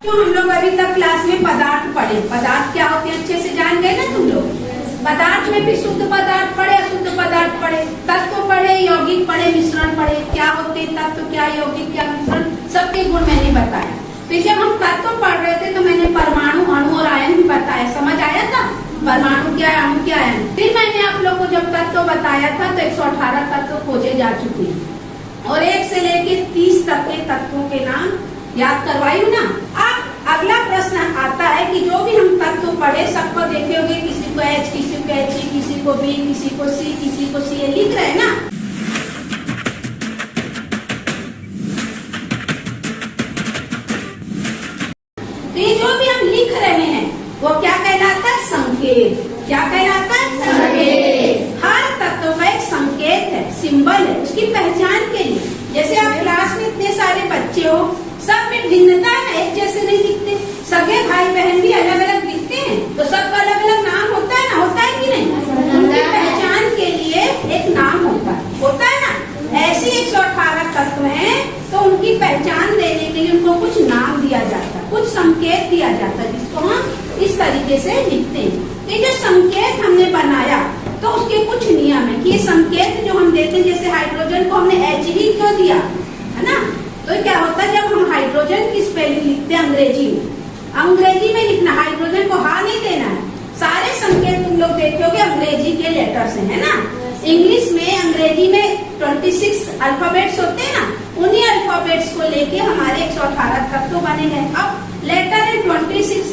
तो हम लोग अभी तक क्लास में पदार्थ पढ़े। पदार्थ क्या होते हैं अच्छे से जान गए ना तुम लोग। पदार्थ में भी शुद्ध पदार्थ पढ़े, अशुद्ध पदार्थ पढ़े, तत्व पढ़े, यौगिक पढ़े, मिश्रण पढ़े। क्या होते हैं तत्व, क्या यौगिक, क्या मिश्रण, सबके गुण मैंने बताया। फिर जब हम तत्व पढ़ रहे थे तो मैंने परमाणु, अणु और आयन भी बताया। समझ आया था परमाणु क्या है, अणु क्या है। फिर मैंने आप लोग को जब तत्व बताया था तो 118 तत्व खोजे जा चुके हैं और 1 से लेके 30 तक के तत्वों के नाम याद करवाई हूँ ना। अब अगला प्रश्न आता है कि जो भी हम तत्व पढ़े सबको देखे होंगे, किसी को H, किसी को He, किसी को B, किसी को C, किसी को C लिख रहे हैं ना। तो ये जो भी हम लिख रहे हैं वो क्या कहलाता है, संकेत। क्या कहलाता है, संकेत। हर तत्व का एक संकेत है, सिंबल है उसकी पहचान के लिए। जैसे आप क्लास में इतने सारे बच्चे हो, सब में भिन्नता है, एक जैसे नहीं दिखते। सगे भाई बहन भी अलग अलग दिखते हैं तो सबका अलग अलग नाम होता है ना, होता है कि नहीं। उनकी पहचान के लिए एक नाम होता है ना। ऐसे 118 तत्व हैं तो उनकी पहचान देने के लिए उनको कुछ नाम दिया जाता है, कुछ संकेत दिया जाता है जिसको हम इस तरीके से लिखते हैं। ये जो संकेत हमने बनाया तो उसके कुछ नियम है कि ये संकेत जो हम देते हैं, जैसे हाइड्रोजन को हमने H ही क्यों दिया है ना। तो क्या होता है जब हम हाइड्रोजन की स्पेलिंग लिखते हैं अंग्रेजी में लिखना, हाइड्रोजन को हा नहीं देना है। सारे संकेत तुम लोग देखोगे अंग्रेजी के लेटर से है ना। इंग्लिश में, अंग्रेजी में 26 अल्फाबेट्स होते हैं ना, उन्हीं अल्फाबेट्स को लेके हमारे 118 तत्व बने हैं। अब लेटर है 26,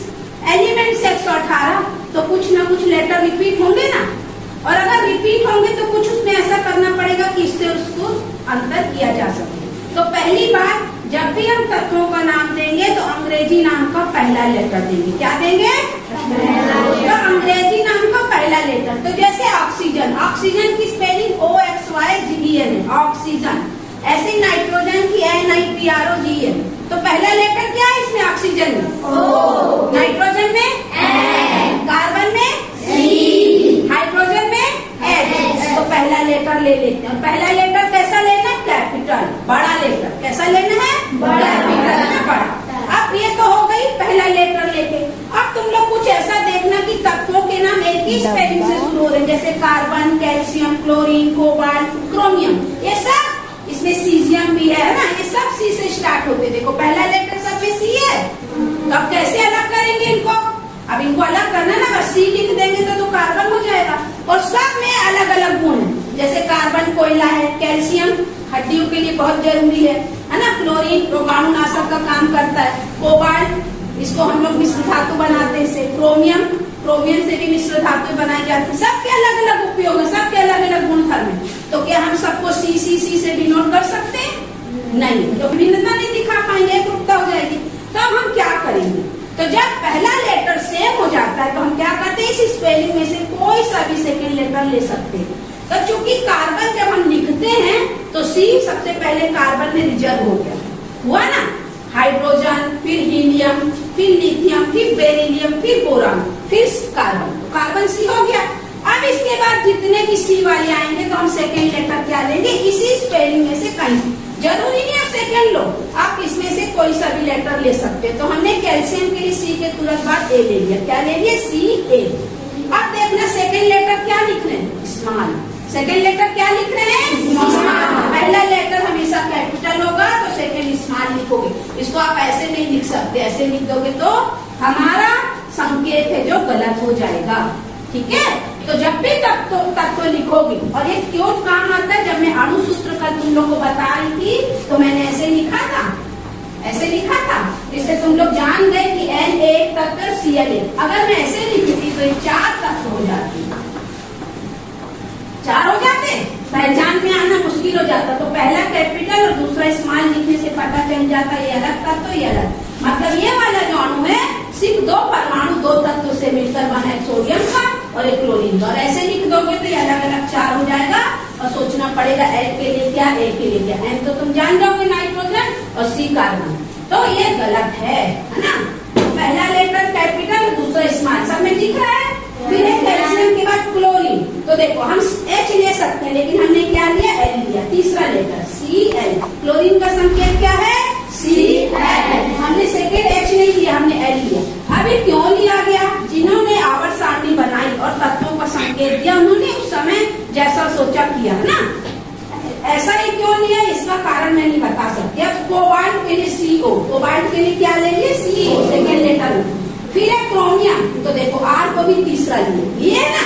एलिमेंट से 118, तो कुछ ना कुछ लेटर रिपीट होंगे ना। और अगर रिपीट होंगे तो कुछ उसमें ऐसा करना पड़ेगा कि इससे उसको अंतर किया जा सके। तो पहली बात, जब भी हम तत्वों का नाम देंगे तो अंग्रेजी नाम का पहला लेटर देंगे। क्या देंगे, तो अंग्रेजी नाम का पहला लेटर। तो जैसे ऑक्सीजन, ऑक्सीजन की स्पेलिंग OXYGEN है, ऑक्सीजन। ऐसे नाइट्रोजन की NITROGN। तो पहला लेटर क्या है इसमें, ऑक्सीजन में O, नाइट्रोजन में N, कार्बन में C, हाइड्रोजन में H। तो पहला लेटर ले लेते हैं। पहला लेटर कैसा लेना है, कैपिटल, बड़ा लेटर। कैसा लेना है, बड़ा, बड़ा। अब ये तो हो गई पहला लेटर लेके। अब तुम लोग कुछ ऐसा देखना कि तत्वों के नाम एक ही स्पेलिंग से शुरू हो रहे हैं, जैसे carbon, calcium, chlorine, cobalt, chromium, ये सब। इसमें सीजियम भी है ना, ये सब C से स्टार्ट होते। देखो पहला लेटर सब में C है। तो अब कैसे अलग करेंगे इनको, अब इनको अलग करना ना, अगर C लिख देंगे तो कार्बन हो जाएगा। और सब में अलग अलग गुण है, जैसे कार्बन कोयला है, कैल्शियम हड्डियों के लिए बहुत जरूरी है ना, क्लोरीन रोगाणुनाशक का काम करता है, कोबाल्ट इसको हम लोग मिश्र धातु बनाते हैं इसे, क्रोमियम से भी मिश्र धातु बनाई जाती है। सबके अलग अलग उपयोग है, सबके अलग अलग गुण धर्म है। तो क्या हम सबको C से डिनोट कर सकते हैं, नहीं, तो भिन्नता नहीं दिखा पाएंगे, एकरूपता हो जाएगी। तो अब हम क्या करेंगे, तो जब पहला लेटर सेम हो जाता है तो हम क्या करते हैं, इस स्पेलिंग में से कोई सा भी सेकेंड लेटर ले सकते हैं। तो चूंकि कार्बन जब हम लिखते हैं तो C सबसे पहले कार्बन में रिजर्व हो गया, हुआ ना। हाइड्रोजन, फिर हीलियम, फिर लिथियम, फिर बेरिलियम, फिर बोरान, फिर कार्बन, तो कार्बन C हो गया। अब इसके बाद जितने भी C वाले आएंगे तो हम सेकेंड लेटर क्या लेंगे, इसी स्पेलिंग में से कहीं, जरूरी नहीं आप सेकेंड लो, आप इसमें से कोई सा भी लेटर ले सकते हैं। तो हमने कैल्शियम के लिए C के तुरंत बाद A ले लिया। क्या ले लिया, CA। अब देखना सेकेंड लेटर क्या लिख रहे हैं, स्मॉल। सेकेंड लेटर क्या लिख रहे हैं, स्मॉल। पहला लेटर हमेशा कैपिटल होगा तो सेकेंड स्मॉल लिखोगे। इसको आप ऐसे नहीं लिख सकते, ऐसे लिख दोगे तो हमारा संकेत है जो गलत हो जाएगा, ठीक है। तो जब भी तत्व लिखोगे, और ये क्यों काम आता है, जब मैं अणु सूत्र कल तुम लोग को बता रही थी तो मैंने ऐसे लिखा था, ऐसे लिखा था, इससे तुम लोग जान गए कि N एक तत्व Cl एक। अगर मैं ऐसे लिखती तो 4 तत्व हो जाते, 4 हो जाते, पहचान में आना मुश्किल हो जाता। तो पहला कैपिटल और दूसरा स्मॉल लिखने से पता चल जाता ये अलग तत्व, ये अलग। मतलब ये वाला जो अणु है सिर्फ 2 परमाणु 2 तत्व से मिलकर बना है, सोडियम का और एक क्लोरीन का। और ऐसे लिख दोगे तो ये अलग अलग 4 हो जाएगा। और सोचना पड़ेगा L के लिए क्या, A के लिए क्या। N तो तुम जान जाओगे नाइट्रोजन, और C कार्बन। तो ये गलत है ना। पहला लेटर कैपिटल, दूसरा स्मॉल, सब में दिख रहा है। फिर है कैल्शियम के बाद क्लोरीन, तो देखो हम H ले सकते हैं लेकिन हमने क्या लिया, L लिया। तीसरा लेटर Cl, क्लोरीन का संकेत क्या है, Cl। हमने सेकेंड H नहीं लिया, किया है ना। ऐसा ही क्यों लिया, इसका कारण मैं नहीं बता सकती। अब कोबाल्ट के लिए CO, कोबाल्ट के लिए क्या ले लिए, CO सेकेंड लेटर। फिर है क्रोमियम, तो देखो R को भी तीसरा लिए, ये ना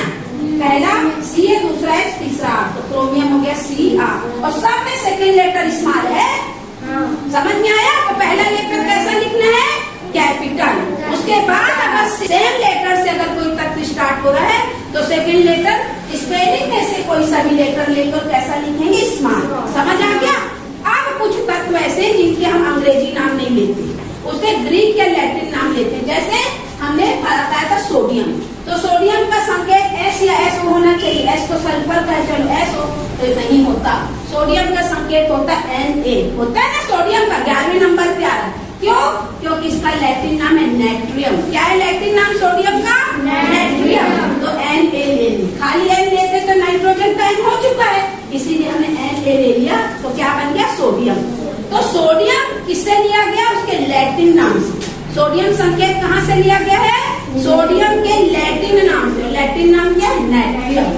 पहला C है, दूसरा H, तीसरा R, तो क्रोमियम हो गया CR, और सब में सेकेंड लेटर स्मॉल है। समझ में आया? तो पहला लेटर कैसा लिखना है, कैपिटल। उसके बाद अगर सेम लेटर से अगर कोई तत्व स्टार्ट हो रहा है तो सेकेंड लेटर स्पेलिंग में से कोई सा भी लेटर लेकर कैसा लिखेंगे, स्मॉल। समझ आ गया? अब कुछ तत्व ऐसे जिनके हम अंग्रेजी नाम नहीं लेते, उसके ग्रीक या लैटिन नाम लेते हैं। जैसे हमने बताया था सोडियम, तो सोडियम का संकेत S या S होना चाहिए। S तो सल्फर का है, चलो S हो, तो नहीं होता। सोडियम का संकेत होता है Na, होता है ना सोडियम का, 11वें नंबर पे आ रहा है। क्यों? क्योंकि इसका लैटिन नाम है नेट्रियम। क्या है लैटिन नाम सोडियम का? नेट्रियम। तो Na ले ली, खाली N लेते तो नाइट्रोजन का N हो चुका है, इसीलिए हमने Na ले लिया, तो क्या बन गया, सोडियम। तो सोडियम किससे लिया गया, उसके लैटिन नाम से। सोडियम संकेत कहाँ से लिया गया है, सोडियम के लैटिन नाम से। लैटिन नाम क्या है, नेट्रियम।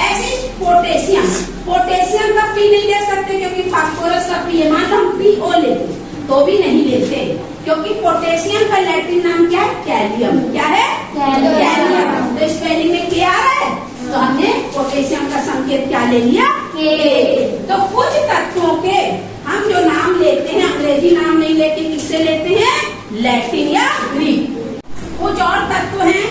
ऐसे पोटेशियम, पोटेशियम का P नहीं ले सकते क्योंकि फास्फोरस का P है। मान लो हम PO लेते तो भी नहीं लेते, क्योंकि पोटेशियम का लैटिन नाम क्या है, कैलियम। क्या है, कैलियम। तो स्पेलिंग में क्या आ रहा है, तो हमने पोटेशियम का संकेत क्या ले लिया, K। तो कुछ तत्वों के हम जो नाम लेते हैं अंग्रेजी नाम नहीं लेके किससे लेते हैं, लैटिन या ग्रीक। कुछ और तत्व हैं,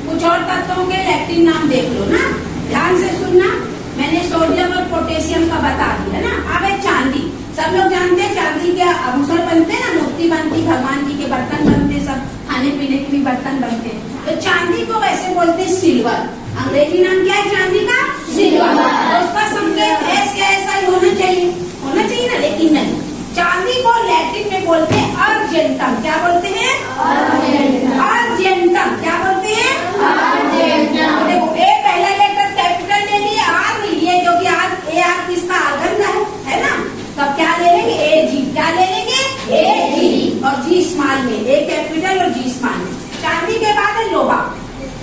कुछ और तत्वों के लैटिन नाम देख लो ना, ध्यान से सुनना। मैंने सोडियम और पोटेशियम का बता दिया ना। अब है चांदी, सब लोग जानते हैं चांदी के आभूषण बनते हैं ना, मूर्ति बनती, भगवान जी के बर्तन बनते, सब खाने पीने के भी बर्तन बनते हैं। तो चांदी को वैसे बोलते हैं सिल्वर। अंग्रेजी नाम क्या है चांदी का, सिल्वर। तो उसका संकेत S या ऐसा ही होना चाहिए, होना चाहिए ना, लेकिन नहीं। चांदी को लैटिन में बोलते हैं अर्जेंटम। क्या बोलते हैं, अर्जेंटम। क्या बोलते हैं, अर्जेंटम। देखो ए पहला लेटर कैपिटल ले लिए, R नहीं लिए, क्योंकि AR किसका, आर्गन का है ना। तब क्या ले लेंगे, AG। क्या ले लेंगे, AG। और G स्मॉल में, A कैपिटल और G स्मॉल में। चांदी के बाद है लोहा।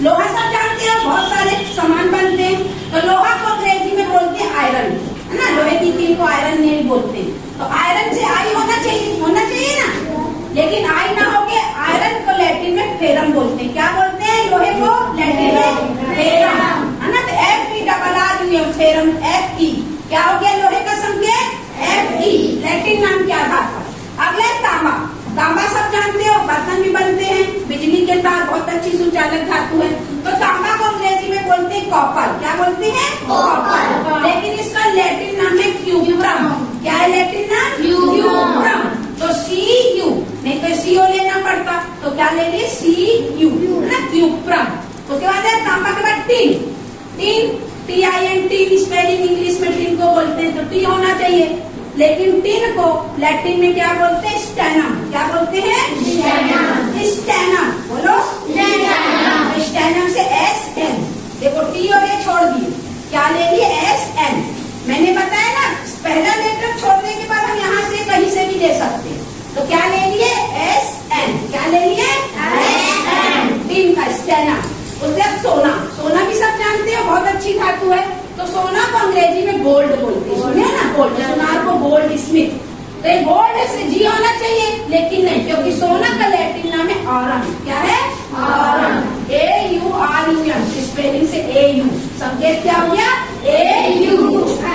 लोहा सब जानते हैं, बहुत सारे सामान बनते हैं। तो लोहा को अंग्रेजी में बोलते हैं आयरन, है ना। लोहे की कील को आयरन नहीं बोलते। तो आयरन से आई होना चाहिए, होना चाहिए ना, लेकिन आई ना होके आयरन को लैटिन में फेरम बोलते हैं। क्या बोलते हैं, लोहे को लैटिन में फेरम, है ना। तो FE फेरम, FE। क्या हो गया लोहे का संकेत, FE। लैटिन नाम क्या था। अगला तांबा। तांबा सब जानते हो, बर्तन भी बनते हैं, बिजली के तार बहुत अच्छी सुचालक धातु है। तो तांबा को अंग्रेजी में बोलते हैं कॉपर। क्या बोलते हैं, कॉपर। लेकिन इसका लैटिन नाम है क्यूप्रम। क्या है लैटिन नाम, क्यूप्रम। तो CU नहीं तो CO लेना पड़ता, तो क्या ले लिए, CU, है ना, क्यूप्रम। उसके बाद है तांबा के बाद tin. Tin TIN, spelling English में टिन को बोलते हैं, तो T होना चाहिए। लेकिन टिन को लैटिन में क्या बोलते हैं, स्टेनम। क्या बोलते हैं, स्टेनम। बोलो स्टेनम। स्टेनम से SN। देखो T और A छोड़ दिए, क्या ले लिए, SN। मैंने बताया ना, पहला लेटर छोड़ने के बाद हम यहाँ से कहीं से भी ले सकते हैं। तो क्या ले लिए, SN। क्या ले लिए, SN। टिन का स्टेनम। उसके बाद सोना। सोना भी सब जानते हो, बहुत अच्छी धातु है। तो सोना को अंग्रेजी में गोल्ड बोलते हैं, सुनिए ना, गोल्ड। सोनार को गोल्ड स्मिथ। तो गोल्ड से G होना चाहिए, लेकिन नहीं, क्योंकि सोना का लैटिन नाम है ऑरम। क्या है, ऑरम। AURUM, स्पेलिंग से AU। संकेत क्या हो गया, AU।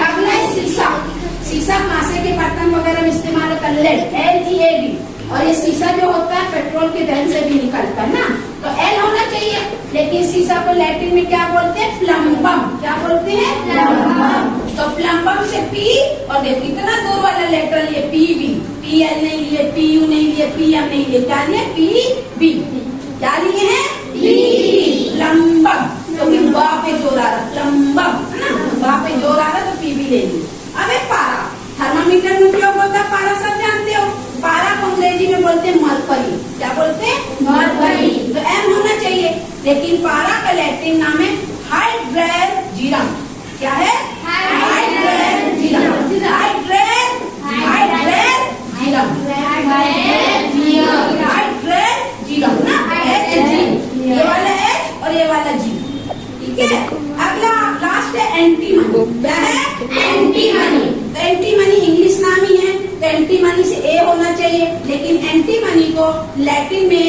अगला है शीशा। शीशा कांसे के बर्तन वगैरह में इस्तेमाल होता है, लेड, LEAD। और ये शीशा जो होता है पेट्रोल के दहन से भी निकलता है ना, तो L होना चाहिए। लेकिन शीशा को लैटिन में क्या बोलते हैं, प्लम्बम। क्या बोलते हैं, प्लम्बम। तो प्लम्बम से P, और देखो इतना दूर वाला लेटर लिए PV। PL नहीं लिए, PU नहीं लिए, PM नहीं लिए, क्या लिए, PB। क्या लिए हैं, PB, प्लम्बम। क्योंकि बा पे जोर आ रहा, प्लम्बम, है ना, बा पे जोर आ रहा, तो PB ले लिए। अब है पारा। थर्मामीटर में उपयोग होता है पारा, सब जानते हो। पारा को अंग्रेजी में बोलते हैं मरकरी। क्या बोलते हैं, मरकरी। तो M होना चाहिए, लेकिन पारा का लैटिन नाम है हाइड्रेजियम। क्या है, हाइड्रेजियम। हाइड्रेजियम ना, HG। ये वाला H और ये वाला G, ठीक है। अगला लास्ट है एंटीमनी। क्या है, एंटीमनी से ए होना चाहिए, लेकिन एंटीमनी को लैटिन में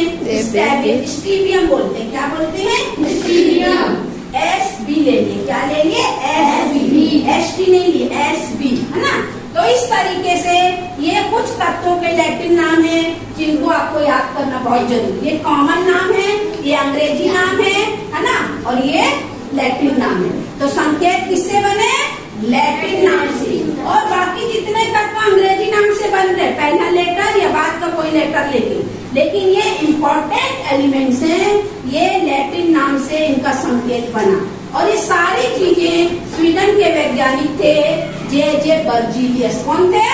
स्टीवियम बोलते हैं। क्या बोलते हैं? स्टीवियम। एस बी ले लिए, क्या ले लिए? S B. एस टी नहीं लिए, एस बी, है ना। तो इस तरीके से ये कुछ तत्वों के लैटिन नाम है जिनको आपको याद करना बहुत जरूरी। ये कॉमन नाम है, ये अंग्रेजी नाम है ना, और ये लैटिन नाम है। तो संकेत किससे बने? लैटिन नाम से। और बाकी जितने तत्व अंग्रेजी नाम से बन रहे, पहला लेटर या बाद का कोई लेटर लेकिन ये इम्पोर्टेंट एलिमेंट्स हैं, ये लैटिन नाम से इनका संकेत बना। और ये सारी चीजें स्वीडन के वैज्ञानिक थे जे बर्जीलियस। कौन थे?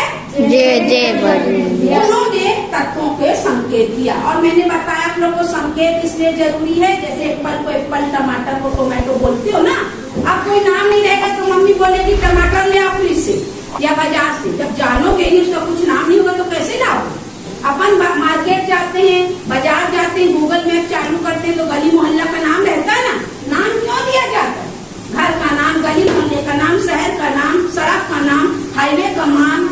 जे बर्जीलियस। उन्होंने तत्वों के संकेत दिया। और मैंने बताया आप लोग को संकेत इसलिए जरूरी है, जैसे एप्पल को एप्पल, टमाटर को टोमेटो बोलते हो ना। अब कोई नाम नहीं रहेगा तो मम्मी बोलेगी टमाटर ले आओ फ्रिज से या बाजार से। जब जानोगे नहीं, उसका कुछ नाम नहीं होगा तो कैसे लाओगे? अपन मार्केट जाते हैं, बाजार जाते हैं, गूगल मैप चालू करते हैं तो गली मोहल्ला का नाम रहता है ना। नाम क्यों दिया जाता है? घर का नाम, गली मोहल्ले का नाम, शहर का नाम, सड़क का नाम, हाईवे का नाम,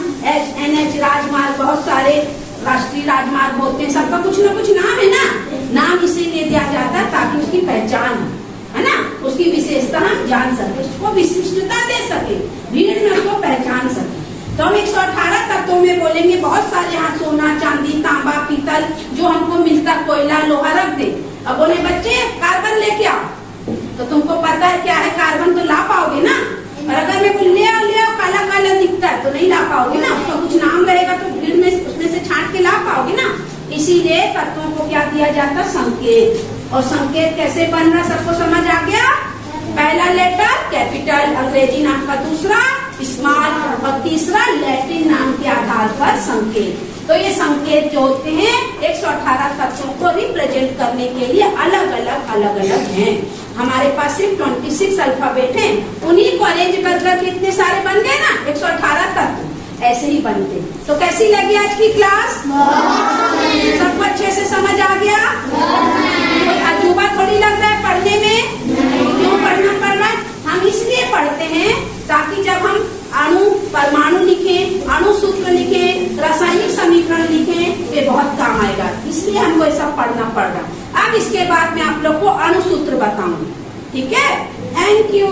NH राजमार्ग, बहुत सारे राष्ट्रीय राजमार्ग होते हैं, सबका कुछ न कुछ नाम है ना। नाम इसीलिए दिया जाता है ताकि उसकी पहचान है ना, उसकी विशेषता हम जान सके, उसको विशिष्टता दे सके, भीड़ में उसको पहचान सके। तो हम 118 तत्वों में बोलेंगे। बहुत सारे यहाँ सोना, चांदी, तांबा, पीतल जो हमको मिलता, कोयला, लोहा रख दे। अब बोले बच्चे कार्बन लेके आओ, तो तुमको पता है क्या है कार्बन, तो ला पाओगे ना। और अगर मैं बोल ले आओ काला काला दिखता है तो नहीं ला पाओगे ना, उसका कुछ नाम रहेगा तो भीड़ में उसमें से छांट के ला पाओगे ना। इसीलिए तत्वों को क्या दिया जाता? संकेत। और संकेत कैसे बन रहा सबको समझ आ गया? पहला लेटर कैपिटल अंग्रेजी नाम का, दूसरा स्मॉल, और तीसरा लैटिन नाम के आधार पर संकेत। तो ये संकेत जो होते हैं 118 तत्वों को रिप्रेजेंट करने के लिए अलग अलग हैं। हमारे पास सिर्फ 26 अल्फाबेट हैं, उन्हीं को अरेंज कर कितने सारे बन गए ना, 118 तत्व ऐसे ही बनते। तो कैसी लगी आज की क्लास? सबको अच्छे से समझ आ गया? कोई अजूबा थोड़ी लग रहा है पढ़ने में? क्यों पढ़ना पड़ रहा है? हम इसलिए पढ़ते हैं ताकि जब हम अणु, परमाणु लिखें, अणु सूत्र लिखें, रासायनिक समीकरण लिखें, ये बहुत काम आएगा। इसलिए हमको ये सब पढ़ना पड़ रहा। अब इसके बाद मैं आप लोग को अणु सूत्र बताऊंगी, ठीक है? Thank you.